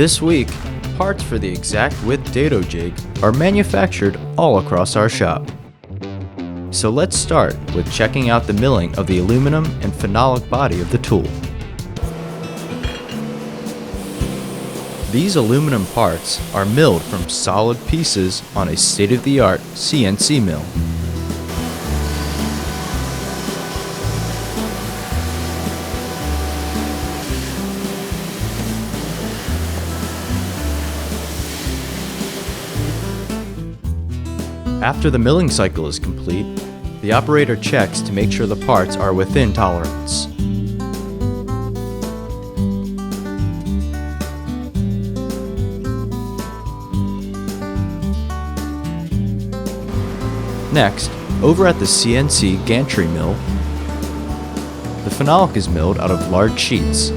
This week, parts for the exact width Dado jig are manufactured all across our shop. So let's start with checking out the milling of the aluminum and phenolic body of the tool. These aluminum parts are milled from solid pieces on a state-of-the-art CNC mill. After the milling cycle is complete, the operator checks to make sure the parts are within tolerance. Next, over at the CNC gantry mill, the phenolic is milled out of large sheets.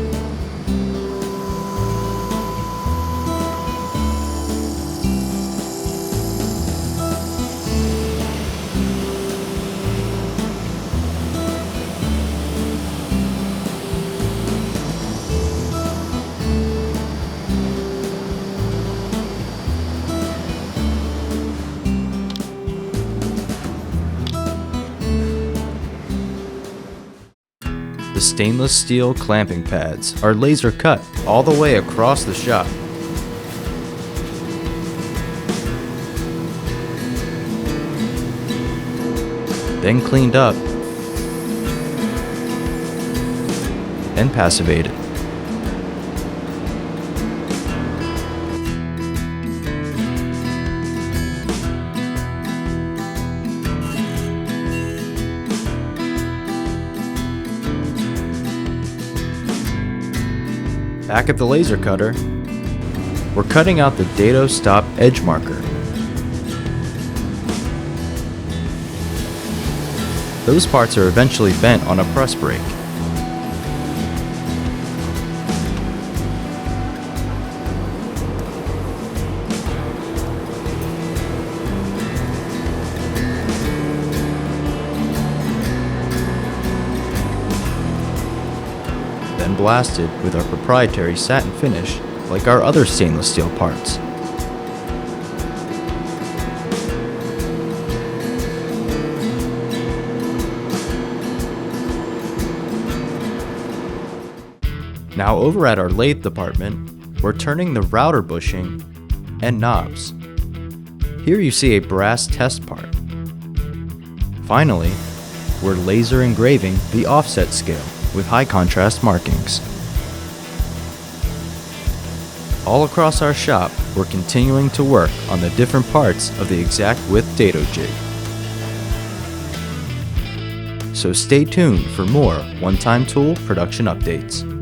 The stainless steel clamping pads are laser cut all the way across the shop. Then cleaned up and passivated. Back at the laser cutter, we're cutting out the Dado stop edge marker. Those parts are eventually bent on a press brake. Then blasted with our proprietary satin finish like our other stainless steel parts. Now over at our lathe department, we're turning the router bushing and knobs. Here you see a brass test part. Finally, we're laser engraving the offset scale with high contrast markings. All across our shop, we're continuing to work on the different parts of the exact width Dado jig. So stay tuned for more one-time tool production updates.